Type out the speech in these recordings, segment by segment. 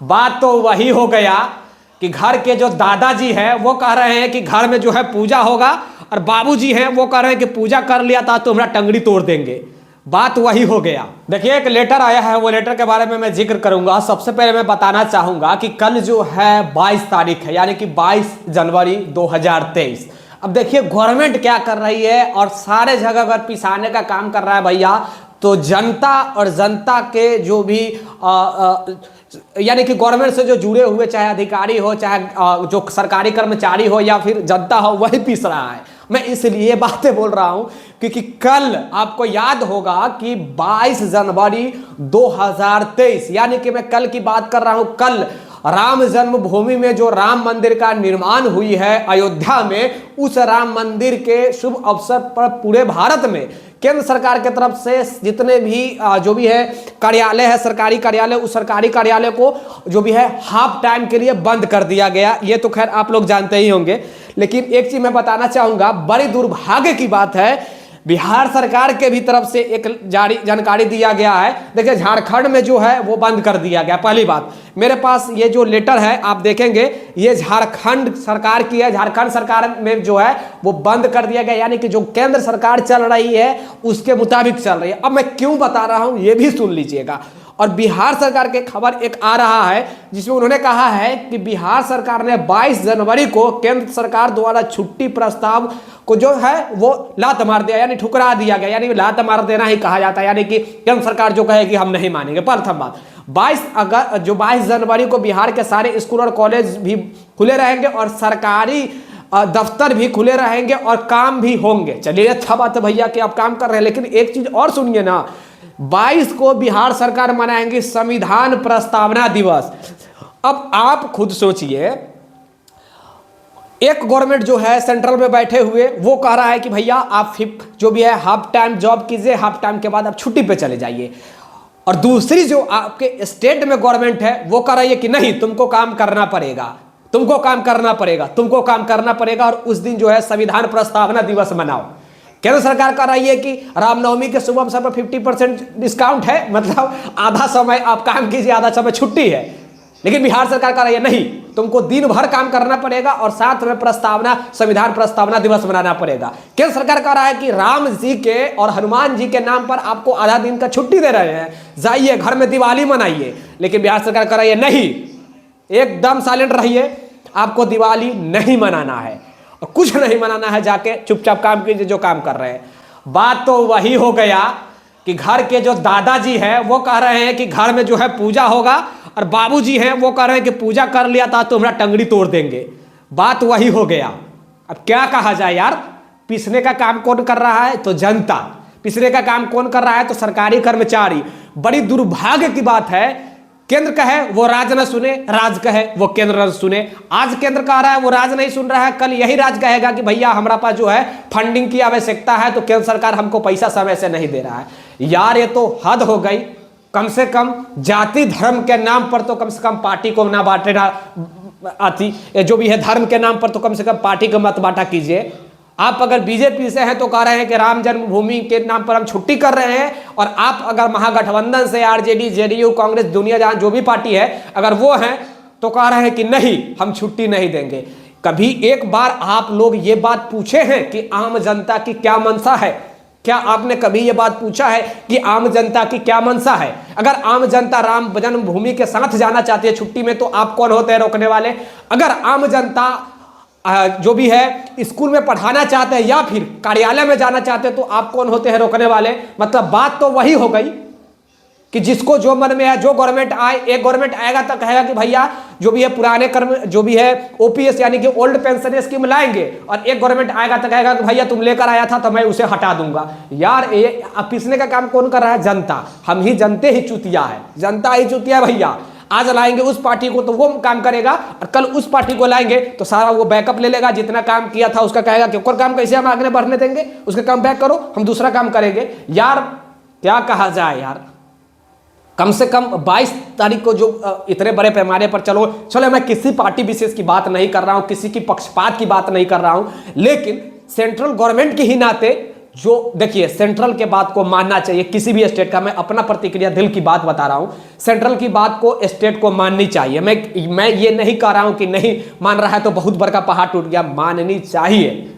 बात तो वही हो गया कि घर के जो दादाजी हैं वो कह रहे हैं कि घर में जो है पूजा होगा, और बाबूजी हैं वो कह रहे हैं कि पूजा कर लिया था तो हमारा टंगड़ी तोड़ देंगे। बात वही हो गया। देखिए एक लेटर आया है, वो लेटर के बारे में मैं जिक्र करूंगा। सबसे पहले मैं बताना चाहूंगा कि कल जो है 22 तारीख है, यानी कि 22 जनवरी 2023। अब देखिए गवर्नमेंट क्या कर रही है, और सारे जगह अगर पिसाने का काम कर रहा है भैया, तो जनता और जनता के जो भी यानी कि गवर्नमेंट से जो जुड़े हुए, चाहे अधिकारी हो, चाहे जो सरकारी कर्मचारी हो, या फिर जनता हो, वही पीस रहा है। मैं इसलिए बातें बोल रहा हूं क्योंकि कल आपको याद होगा कि 22 जनवरी 2023, यानी कि मैं कल की बात कर रहा हूं। कल राम जन्मभूमि में जो राम मंदिर का निर्माण हुई है अयोध्या में, उस राम मंदिर के शुभ अवसर पर पूरे भारत में केंद्र सरकार की तरफ से जितने भी जो भी है कार्यालय है, सरकारी कार्यालय, उस सरकारी कार्यालय को जो भी है हाफ टाइम के लिए बंद कर दिया गया। ये तो खैर आप लोग जानते ही होंगे, लेकिन एक चीज मैं बताना चाहूंगा, बड़ी दुर्भाग्य की बात है, बिहार सरकार के भी तरफ से एक जारी जानकारी दिया गया है। देखिए झारखंड में जो है वो बंद कर दिया गया। पहली बात, मेरे पास ये जो लेटर है आप देखेंगे, ये झारखंड सरकार की है। झारखंड सरकार में जो है वो बंद कर दिया गया, यानी कि जो केंद्र सरकार चल रही है उसके मुताबिक चल रही है। अब मैं क्यों बता रहा हूं ये भी सुन लीजिएगा। और बिहार सरकार के खबर एक आ रहा है जिसमें उन्होंने कहा है कि बिहार सरकार ने 22 जनवरी को केंद्र सरकार द्वारा छुट्टी प्रस्ताव को जो है वो लात मार दिया, यानी ठुकरा दिया गया। यानी लात मार देना ही कहा जाता है, यानी कि केंद्र सरकार जो कहेगी हम नहीं मानेंगे। प्रथम बात, 22 जनवरी को बिहार के सारे स्कूल और कॉलेज भी खुले रहेंगे, और सरकारी दफ्तर भी खुले रहेंगे, और काम भी होंगे। चलिए अच्छा बात है भैया कि आप काम कर रहे हैं, लेकिन एक चीज और सुनिए ना, 22 को बिहार सरकार मनाएंगी संविधान प्रस्तावना दिवस। अब आप खुद सोचिए, एक गवर्नमेंट जो है सेंट्रल में बैठे हुए वो कह रहा है कि भैया आप जो भी है हाफ टाइम जॉब कीजिए, हाफ टाइम के बाद आप छुट्टी पे चले जाइए, और दूसरी जो आपके स्टेट में गवर्नमेंट है वो कह रही है कि नहीं तुमको काम करना पड़ेगा, तुमको काम करना पड़ेगा, तुमको काम करना पड़ेगा, और उस दिन जो है संविधान प्रस्तावना दिवस मनाओ। केंद्र सरकार कह रही है कि रामनवमी के शुभ अवसर पर 50% डिस्काउंट है, मतलब आधा समय आप काम कीजिए, आधा समय छुट्टी है। लेकिन बिहार सरकार कह रही है नहीं, तुमको दिन भर काम करना पड़ेगा, और साथ में संविधान प्रस्तावना दिवस मनाना पड़ेगा। केंद्र सरकार कह रहा है कि राम जी के और हनुमान जी के नाम पर आपको आधा दिन का छुट्टी दे रहे हैं, जाइए घर में दिवाली मनाइए। लेकिन बिहार सरकार कह रही है नहीं, एकदम साइलेंट रहिए, आपको दिवाली नहीं मनाना है और कुछ नहीं मनाना है, जाके चुपचाप काम कीजिए जो काम कर रहे हैं। बात तो वही हो गया कि घर के जो दादाजी हैं वो कह रहे हैं कि घर में जो है पूजा होगा, और बाबूजी हैं वो कह रहे हैं कि पूजा कर लिया था तो हमारा टंगड़ी तोड़ देंगे। बात वही हो गया। अब क्या कहा जाए यार, पीसने का काम कौन कर रहा है? तो जनता। पीसने का काम कौन कर रहा है? तो सरकारी कर्मचारी। बड़ी दुर्भाग्य की बात है, केंद्र कहे वो राज न सुने, राज कहे वो केंद्र न सुने। आज केंद्र कह रहा है वो राज नहीं सुन रहा है, कल यही राज कहेगा कि भैया हमारा पास जो है फंडिंग की आवश्यकता है, तो केंद्र सरकार हमको पैसा समय से नहीं दे रहा है। यार ये तो हद हो गई। कम से कम जाति धर्म के नाम पर तो कम से कम पार्टी को ना बांटना आती, जो भी है धर्म के नाम पर तो कम से कम पार्टी को मत बांटा कीजिए। आप अगर बीजेपी से हैं तो कह रहे हैं कि राम जन्मभूमि के नाम पर हम छुट्टी कर रहे हैं, और आप अगर महागठबंधन से आरजेडी, जेडीयू, कांग्रेस, दुनिया जहां जो भी पार्टी है अगर वो हैं तो कह रहे हैं कि नहीं हम छुट्टी नहीं देंगे। कभी एक बार आप लोग ये बात पूछे हैं कि आम जनता की क्या मंशा है? क्या आपने कभी ये बात पूछा है कि आम जनता की क्या मंशा है? अगर आम जनता राम जन्मभूमि के साथ जाना चाहती है छुट्टी में, तो आप कौन होते हैं रोकने वाले? अगर आम जनता जो भी है स्कूल में पढ़ाना चाहते हैं या फिर कार्यालय में जाना चाहते हैं, तो आप कौन होते हैं रोकने वाले? मतलब बात तो वही हो गई कि जिसको जो मन में है, जो गवर्नमेंट आए, एक गवर्नमेंट आएगा तो कहेगा कि भैया जो भी है पुराने कर्म जो भी है ओपीएस यानी कि ओल्ड पेंशन स्कीम लाएंगे, और एक गवर्नमेंट आएगा तो कहेगा कि भैया तुम लेकर आया था तो मैं उसे हटा दूंगा। यार ये पीसने का काम कौन कर रहा है? जनता। हम ही जनते ही चुतिया है, जनता ही चुतिया भैया। आज लाएंगे उस पार्टी को तो वो काम करेगा, और कल उस पार्टी को लाएंगे तो सारा वो बैकअप ले लेगा, जितना काम किया था उसका कहेगा कि और काम कैसे हम आगे बढ़ने देंगे, उसका काम बैक करो, हम दूसरा काम करेंगे। यार क्या कहा जाए यार, कम से कम 22 तारीख को जो इतने बड़े पैमाने पर, चलो मैं किसी पार्टी विशेष की बात नहीं कर रहा हूं, किसी की पक्षपात की बात नहीं कर रहा हूं, लेकिन सेंट्रल गवर्नमेंट के ही नाते जो देखिए सेंट्रल के बात को मानना चाहिए किसी भी स्टेट का, मैं अपना प्रतिक्रिया दिल की बात बता रहा हूं, सेंट्रल की बात को स्टेट को माननी चाहिए। मैं ये नहीं कह रहा हूं कि नहीं मान रहा है तो बहुत बड़ा पहाड़ टूट गया, माननी चाहिए।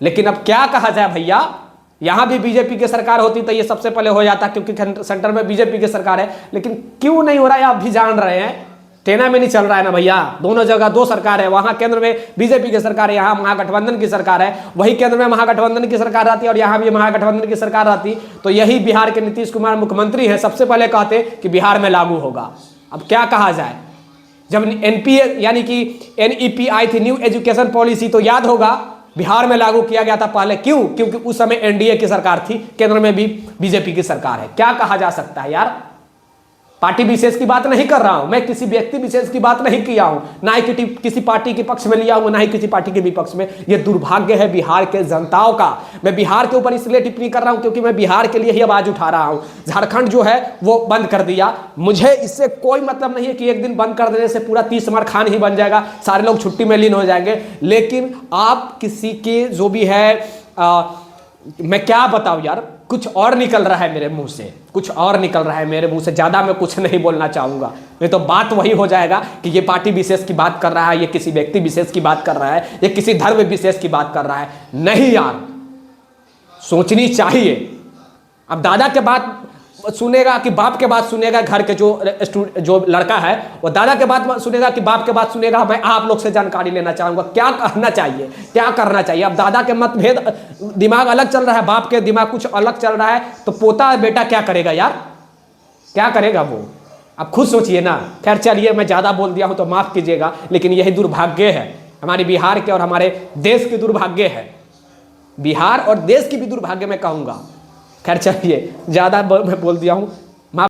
लेकिन अब क्या कहा जाए भैया, यहां भी बीजेपी की सरकार होती तो ये सबसे पहले हो जाता, क्योंकि सेंटर में बीजेपी की सरकार है। लेकिन क्यों नहीं हो रहा है आप भी जान रहे हैं, टेना में नहीं चल रहा है ना भैया। दोनों जगह दो सरकार है, वहां केंद्र में बीजेपी की सरकार है, यहाँ महागठबंधन की सरकार है। वही केंद्र में महागठबंधन की सरकार रहती और यहाँ भी महागठबंधन की सरकार रहती तो यही बिहार के नीतीश कुमार मुख्यमंत्री हैं, सबसे पहले कहते कि बिहार में लागू होगा। अब क्या कहा जाए, जब एनपीए यानी कि एनईपी आई थी, न्यू एजुकेशन पॉलिसी, तो याद होगा बिहार में लागू किया गया था पहले। क्यों? क्योंकि उस समय एनडीए की सरकार थी, केंद्र में भी बीजेपी की सरकार है। क्या कहा जा सकता है यार, पार्टी विशेष की बात नहीं कर रहा हूं मैं, किसी व्यक्ति विशेष की बात नहीं किया हूं, ना ही किसी पार्टी के पक्ष में लिया हूं, ना ही किसी पार्टी के विपक्ष में। यह दुर्भाग्य है बिहार के जनताओं का। मैं बिहार के ऊपर इसलिए टिप्पणी कर रहा हूं क्योंकि मैं बिहार के लिए ही आवाज उठा रहा हूं। झारखंड जो है वो बंद कर दिया, मुझे इससे कोई मतलब नहीं है कि एक दिन बंद कर देने से पूरा 30 मार खान ही बन जाएगा, सारे लोग छुट्टी में लीन हो जाएंगे। लेकिन आप किसी के जो भी है मैं क्या बताऊं यार, कुछ और निकल रहा है मेरे मुंह से, कुछ और निकल रहा है मेरे मुंह से। ज्यादा मैं कुछ नहीं बोलना चाहूंगा, नहीं तो बात वही हो जाएगा कि ये पार्टी विशेष की बात कर रहा है, ये किसी व्यक्ति विशेष की बात कर रहा है, ये किसी धर्म विशेष की बात कर रहा है। नहीं यार, सोचनी चाहिए। अब दादा के बात सुनेगा कि बाप के बात सुनेगा, घर के जो लड़का है वो दादा के बात सुनेगा कि बाप के बात सुनेगा। मैं आप लोग से जानकारी लेना चाहूंगा क्या करना चाहिए, क्या करना चाहिए। अब दादा के मतभेद, दिमाग अलग चल रहा है, बाप के दिमाग कुछ अलग चल रहा है, तो पोता बेटा क्या करेगा यार, क्या करेगा वो, आप खुद सोचिए ना। खैर चलिए, मैं ज्यादा बोल दिया हूं तो माफ कीजिएगा, लेकिन यही दुर्भाग्य है हमारे बिहार के और हमारे देश के दुर्भाग्य है, बिहार और देश की भी दुर्भाग्य मैं कहूंगा। खैर चलिए, ज़्यादा मैं बोल दिया हूँ,